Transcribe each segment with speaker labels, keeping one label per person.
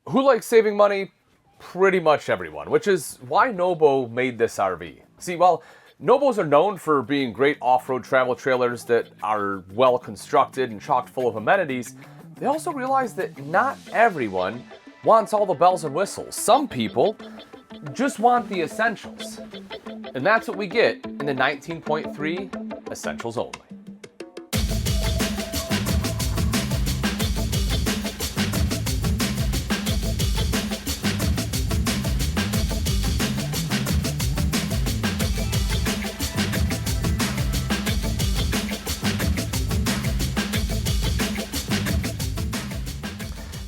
Speaker 1: Who likes saving money? Pretty much everyone, which is why NOBO made this RV. See, while NOBOs are known for being great off-road travel trailers that are well constructed and chock full of amenities, they also realize that not everyone wants all the bells and whistles. Some people just want the essentials. And that's what we get in the 19.3 Essentials Only.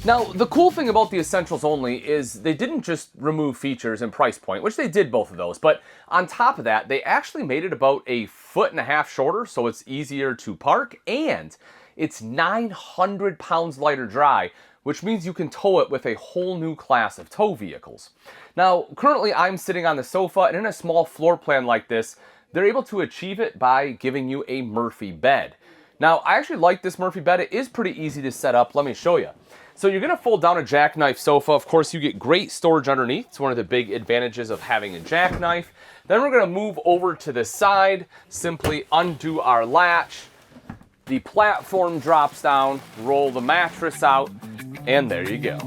Speaker 1: Now, the cool thing about the Essentials Only is they didn't just remove features and price point, which they did both of those, but on top of that, they actually made it about 1.5 feet shorter, so it's easier to park, and it's 900 pounds lighter dry, which means you can tow it with a whole new class of tow vehicles. Now, currently I'm sitting on the sofa, and in a small floor plan like this, they're able to achieve it by giving you a Murphy bed. Now, I actually like this Murphy bed. It is pretty easy to set up. Let me show you. So you're going to fold down a jackknife sofa. Of course, you get great storage underneath. It's one of the big advantages of having a jackknife. Then we're going to move over to the side, simply undo our latch. The platform drops down, roll the mattress out, and there you go.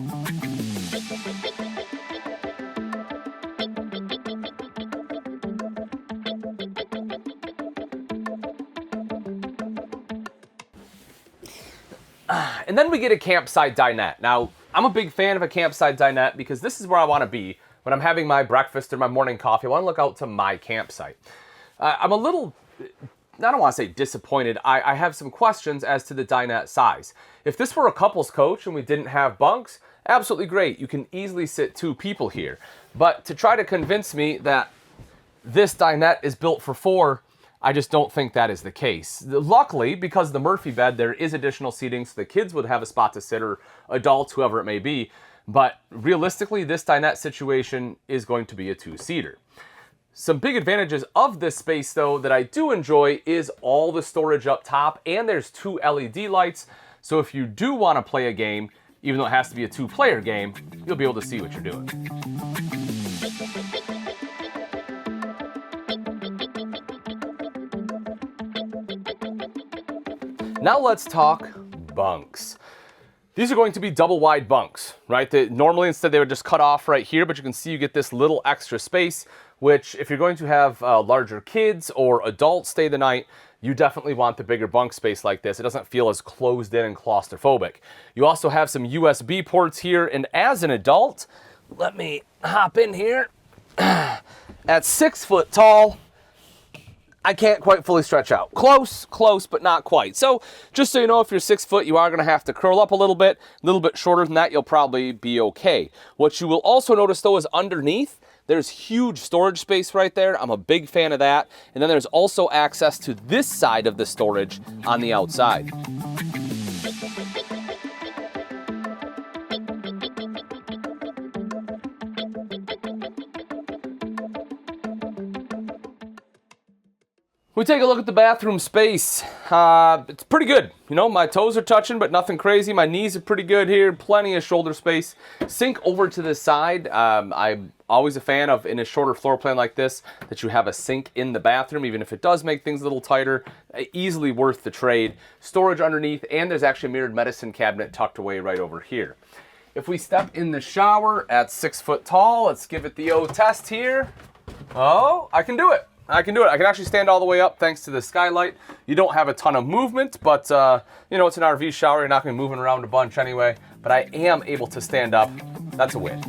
Speaker 1: And then we get a campsite dinette. Now, I'm a big fan of a campsite dinette because this is where I want to be when I'm having my breakfast or my morning coffee. I want to look out to my campsite. I'm a little, I don't want to say disappointed. I have some questions as to the dinette size. If this were a couples coach and we didn't have bunks, absolutely great. You can easily sit 2 people here. But to try to convince me that this dinette is built for 4, I just don't think that is the case. Luckily, because of the Murphy bed, there is additional seating, so the kids would have a spot to sit, or adults, whoever it may be. But realistically, this dinette situation is going to be a 2-seater. Some big advantages of this space, though, that I do enjoy is all the storage up top, and there's 2 LED lights. So if you do want to play a game, even though it has to be a 2-player game, you'll be able to see what you're doing. Now let's talk bunks. These are going to be double wide bunks, right? Normally instead they would just cut off right here, but you can see you get this little extra space, which if you're going to have larger kids or adults stay the night, you definitely want the bigger bunk space like this. It doesn't feel as closed in and claustrophobic. You also have some USB ports here, and as an adult, let me hop in here. At 6 foot tall, I can't quite fully stretch out. Close, but not quite. So just so you know, if you're 6 foot, you are going to have to curl up a little bit shorter than that, you'll probably be okay. What you will also notice though is underneath, there's huge storage space right there. I'm a big fan of that. And then there's also access to this side of the storage on the outside. We take a look at the bathroom space. It's pretty good. You know, my toes are touching, but nothing crazy. My knees are pretty good here. Plenty of shoulder space. Sink over to the side. I'm always a fan of, in a shorter floor plan like this, that you have a sink in the bathroom, even if it does make things a little tighter. Easily worth the trade. Storage underneath, and there's actually a mirrored medicine cabinet tucked away right over here. If we step in the shower at 6 foot tall, let's give it the O test here. Oh, I can do it. I can do it. I can actually stand all the way up thanks to the skylight. You don't have a ton of movement, but you know, it's an RV shower. You're not going to be moving around a bunch anyway, but I am able to stand up. That's a win.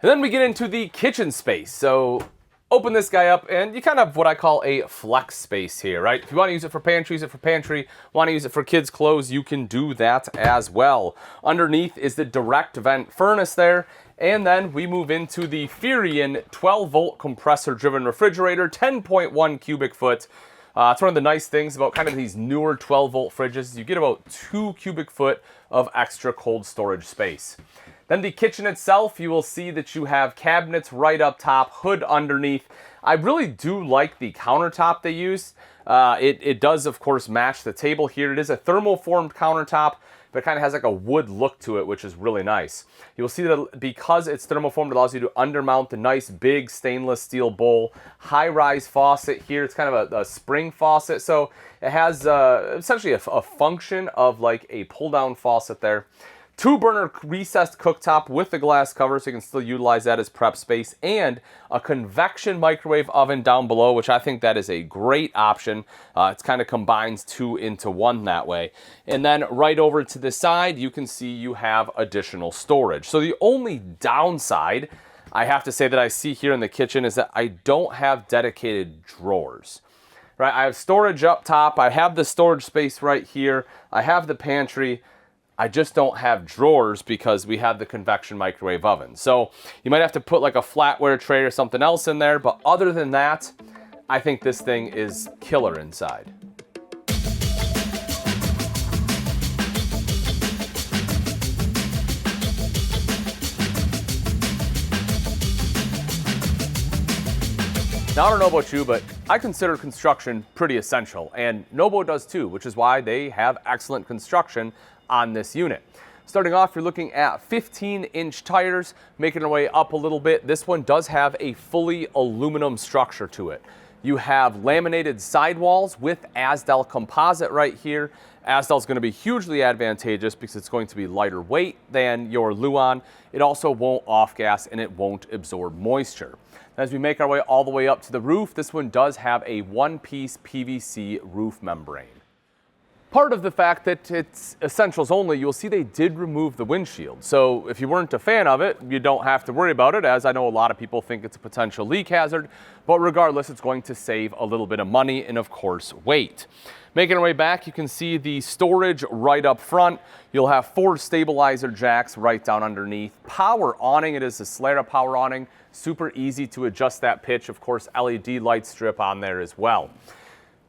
Speaker 1: And then we get into the kitchen space. So open this guy up, and you kind of have what I call a flex space here, right? If you want to use it for pantry, use it for pantry. Want to use it for kids' clothes, you can do that as well. Underneath is the direct vent furnace there, and then we move into the Furion 12-volt compressor-driven refrigerator, 10.1 cubic foot. It's one of the nice things about kind of these newer 12-volt fridges. You get about 2 cubic foot of extra cold storage space. Then the kitchen itself, you will see that you have cabinets right up top, hood underneath. I really do like the countertop they use. It does, of course, match the table here. It is a thermoformed countertop, but it kind of has like a wood look to it, which is really nice. You'll see that because it's thermoformed, it allows you to undermount the nice big stainless steel bowl. High-rise faucet here. It's kind of a spring faucet, so it has essentially a function of like a pull-down faucet there. 2-burner recessed cooktop with the glass cover, so you can still utilize that as prep space, and a convection microwave oven down below, which I think that is a great option. It kind of combines 2 into 1 that way. And then right over to the side, you can see you have additional storage. So the only downside I have to say that I see here in the kitchen is that I don't have dedicated drawers. Right? I have storage up top. I have the storage space right here. I have the pantry. I just don't have drawers because we have the convection microwave oven. So you might have to put like a flatware tray or something else in there. But other than that, I think this thing is killer inside. Now, I don't know about you, but I consider construction pretty essential, and NOBO does too, which is why they have excellent construction on this unit. Starting off, you're looking at 15-inch tires, making our way up a little bit. This one does have a fully aluminum structure to it. You have laminated sidewalls with Azdel composite right here. Azdel is going to be hugely advantageous because it's going to be lighter weight than your Luan. It also won't off-gas and it won't absorb moisture. As we make our way all the way up to the roof, this one does have a one-piece PVC roof membrane. Part of the fact that it's essentials only, you'll see they did remove the windshield. So if you weren't a fan of it, you don't have to worry about it, as I know a lot of people think it's a potential leak hazard. But regardless, it's going to save a little bit of money and, of course, weight. Making our way back, you can see the storage right up front. You'll have 4 stabilizer jacks right down underneath. Power awning, it is a Solera power awning. Super easy to adjust that pitch. Of course, LED light strip on there as well.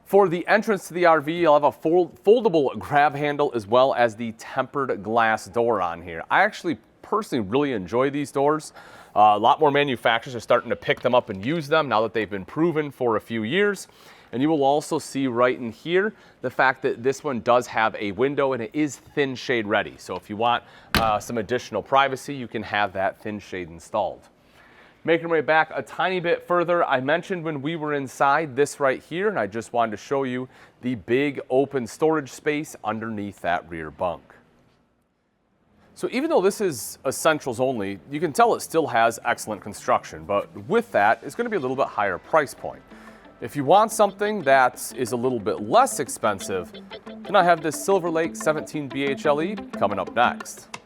Speaker 1: For the entrance to the RV, you'll have a foldable grab handle as well as the tempered glass door on here. I actually personally really enjoy these doors. A lot more manufacturers are starting to pick them up and use them now that they've been proven for a few years. And you will also see right in here the fact that this one does have a window and it is thin shade ready. So if you want some additional privacy, you can have that thin shade installed. Making our way back a tiny bit further, I mentioned when we were inside this right here, and I just wanted to show you the big open storage space underneath that rear bunk. So even though this is essentials only, you can tell it still has excellent construction, but with that, it's going to be a little bit higher price point. If you want something that is a little bit less expensive, then I have this Silver Lake 17 BHLE coming up next.